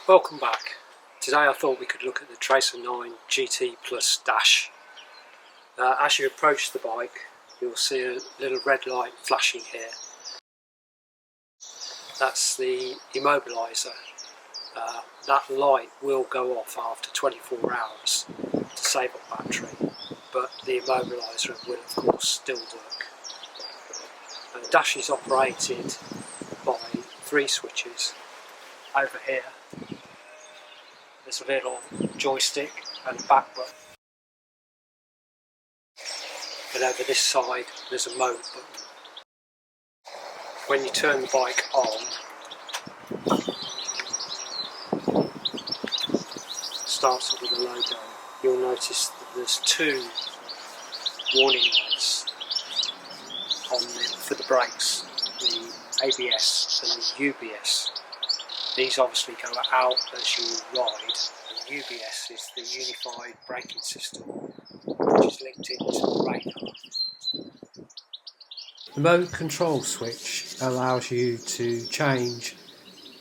Welcome back. Today I thought we could look at the Tracer 9 GT Plus Dash. As you approach the bike, you'll see a little red light flashing here. That's the immobiliser. That light will go off after 24 hours to save up battery, but the immobiliser will of course still work. The Dash is operated by 3 switches. Over here there's a little joystick and a back button, and over this side there's a mode button. When you turn the bike on, starts up with a logo, you'll notice that there's 2 warning lights on for the brakes, the ABS and the UBS. These obviously go out as you ride, and UBS is the Unified Braking System, which is linked into the radar. The mode control switch allows you to change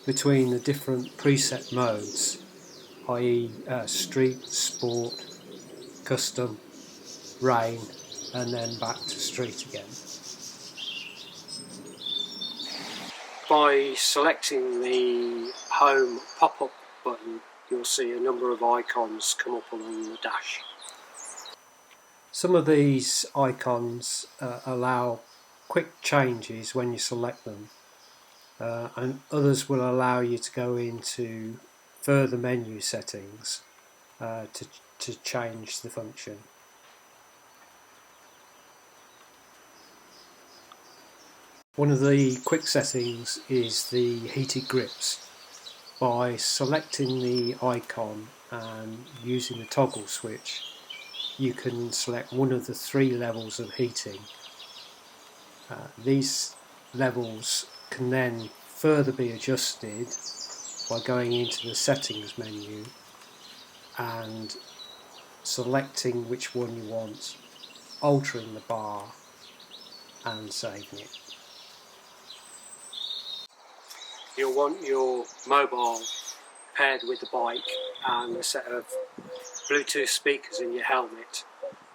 between the different preset modes, i.e. street, sport, custom, rain, and then back to street again. By selecting the home pop-up button, you'll see a number of icons come up along the dash. Some of these icons allow quick changes when you select them, and others will allow you to go into further menu settings to change the function. One of the quick settings is the heated grips. By selecting the icon and using the toggle switch, you can select one of the 3 levels of heating. These levels can then further be adjusted by going into the settings menu and selecting which one you want, altering the bar and saving it. You'll want your mobile paired with the bike and a set of Bluetooth speakers in your helmet.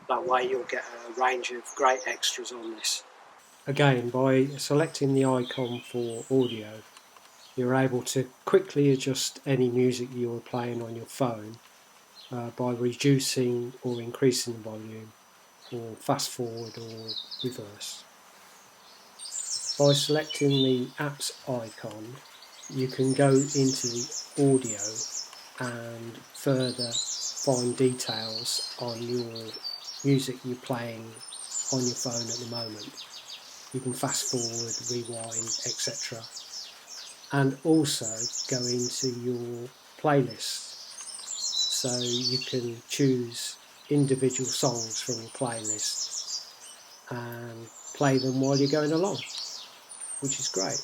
That way you'll get a range of great extras on this. Again, by selecting the icon for audio, you're able to quickly adjust any music you're playing on your phone by reducing or increasing the volume, or fast forward or reverse. By selecting the apps icon, you can go into the audio and further find details on your music you're playing on your phone at the moment. You can fast forward, rewind, etc. And also go into your playlist, so you can choose individual songs from your playlist and play them while you're going along, which is great.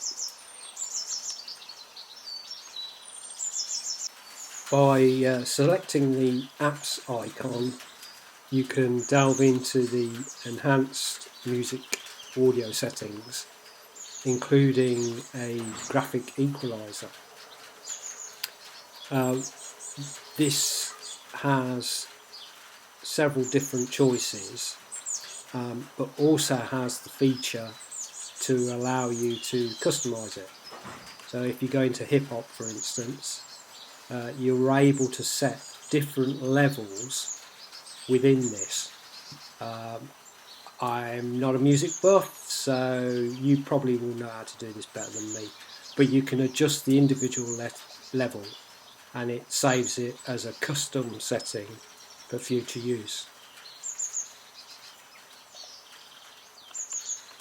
By selecting the apps icon, you can delve into the enhanced music audio settings, including a graphic equalizer. This has several different choices, but also has the feature to allow you to customize it. So if you go into hip hop, for instance, you're able to set different levels within this. I'm not a music buff, so you probably will know how to do this better than me, but you can adjust the individual level and it saves it as a custom setting for future use.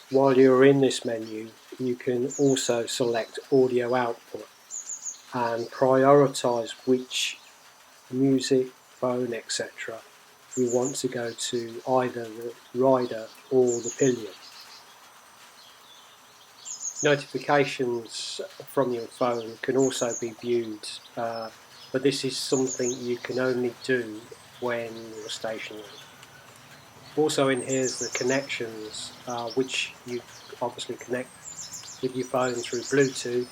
While you're in this menu, you can also select audio output and prioritise which music, phone, etc. you want to go to either the rider or the pillion. Notifications from your phone can also be viewed, but this is something you can only do when you're stationary. Also in here is the connections, which you obviously connect with your phone through Bluetooth,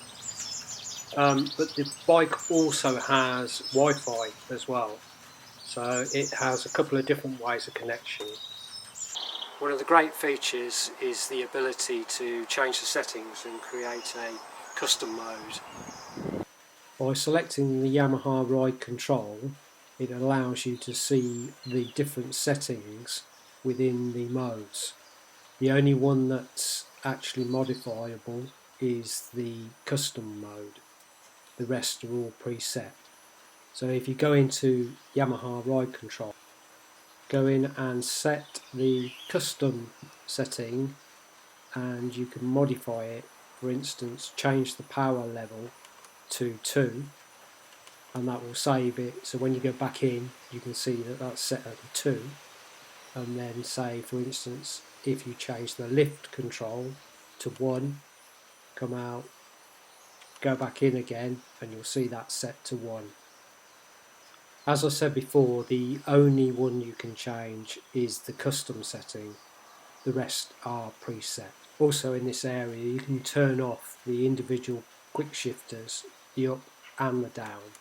But the bike also has Wi-Fi as well, so it has a couple of different ways of connection. One of the great features is the ability to change the settings and create a custom mode. By selecting the Yamaha Ride Control, it allows you to see the different settings within the modes. The only one that's actually modifiable is the custom mode. The rest are all preset. So if you go into Yamaha Ride Control, go in and set the custom setting, and you can modify it. For instance, change the power level to 2, and that will save it. So when you go back in, you can see that that's set at 2. And then say, for instance, if you change the lift control to 1, come out, go back in again, and you'll see that set to 1. As I said before, the only one you can change is the custom setting. The rest are preset. Also in this area you can turn off the individual quick shifters, the up and the down,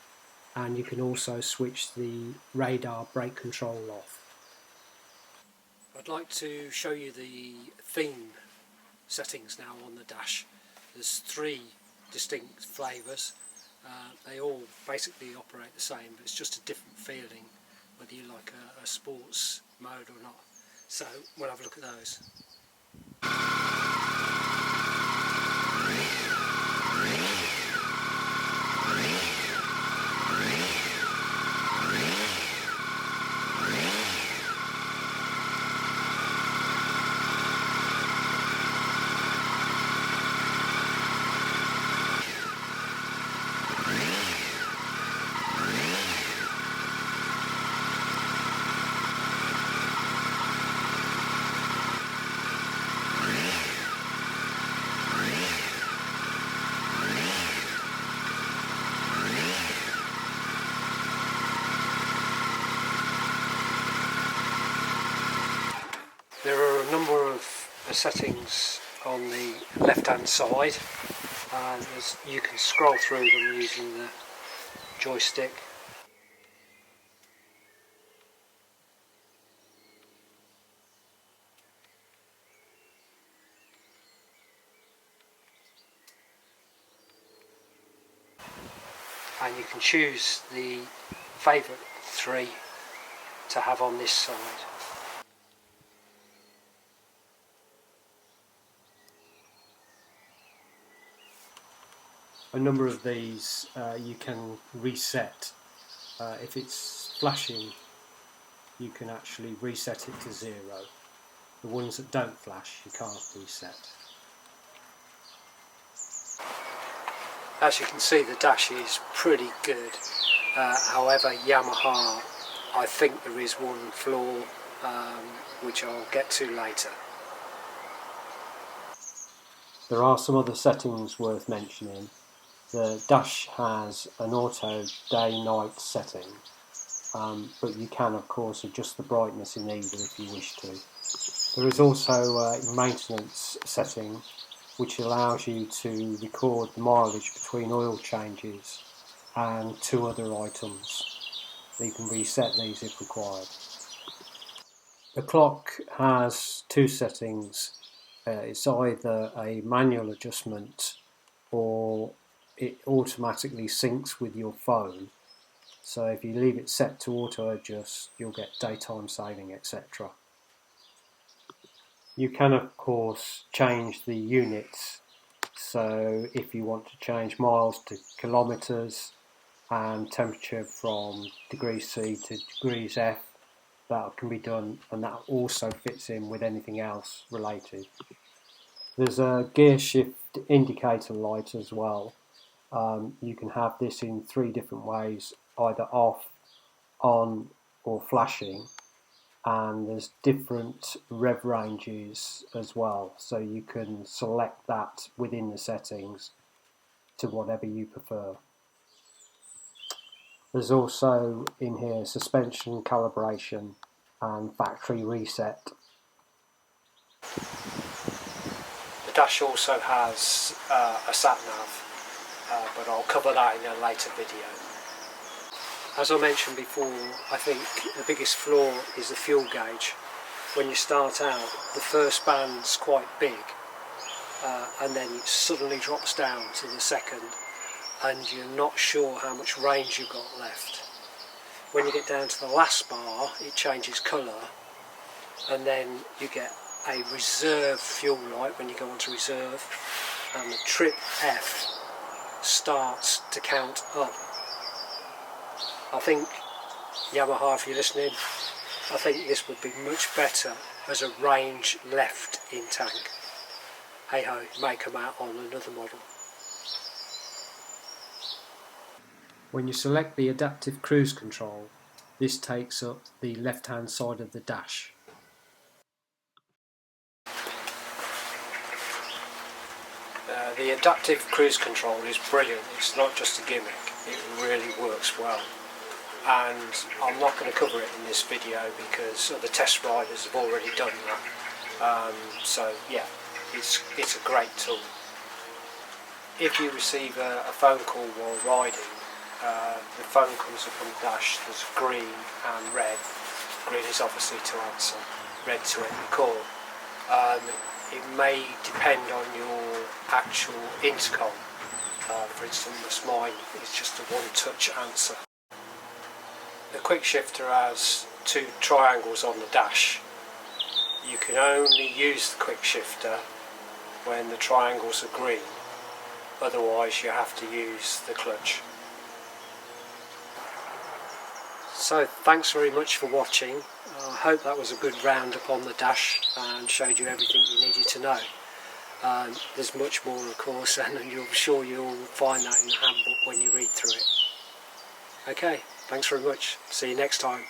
and you can also switch the radar brake control off. I'd like to show you the theme settings now on the dash. There's 3 distinct flavours. They all basically operate the same, but it's just a different feeling whether you like a sports mode or not. So we'll have a look at those. There are a number of settings on the left hand side, and you can scroll through them using the joystick. And you can choose the favourite 3 to have on this side. A number of these you can reset. If it's flashing, you can actually reset it to 0. The ones that don't flash, you can't reset. As you can see, the dash is pretty good. However, Yamaha, I think there is one flaw which I'll get to later. There are some other settings worth mentioning. The dash has an auto day-night setting, but you can of course adjust the brightness in either if you wish to. There is also a maintenance setting which allows you to record the mileage between oil changes and 2 other items. You can reset these if required. The clock has 2 settings. It's either a manual adjustment or it automatically syncs with your phone. So if you leave it set to auto adjust, you'll get daytime saving, etc. You can of course change the units, so if you want to change miles to kilometres and temperature from degrees C to degrees F, that can be done, and that also fits in with anything else related. There's a gear shift indicator light as well. You can have this in 3 different ways, either off, on or flashing, and there's different rev ranges as well, so you can select that within the settings to whatever you prefer. There's also in here suspension calibration and factory reset. The dash also has a sat nav, but I'll cover that in a later video. As I mentioned before, I think the biggest flaw is the fuel gauge. When you start out, the first band's quite big, and then it suddenly drops down to the second, and you're not sure how much range you've got left. When you get down to the last bar, it changes colour, and then you get a reserve fuel light when you go onto reserve, and the trip F starts to count up. I think, Yamaha, if you're listening, I think this would be much better as a range left in tank. Hey ho, it may come out on another model. When you select the adaptive cruise control, this takes up the left hand side of the dash. The adaptive cruise control is brilliant. It's not just a gimmick, it really works well. And I'm not going to cover it in this video because other test riders have already done that. So yeah, it's a great tool. If you receive a phone call while riding, the phone comes up on the dash. There's green and red. Green is obviously to answer, red to end the call. It may depend on your actual intercom. For instance, mine is just a one-touch answer. The quick shifter has two triangles on the dash. You can only use the quick shifter when the triangles are green, otherwise you have to use the clutch. So thanks very much for watching. I hope that was a good roundup on the dash and showed you everything you needed to know. There's much more of course, and I'm sure you'll find that in the handbook when you read through it. Okay, thanks very much. See you next time.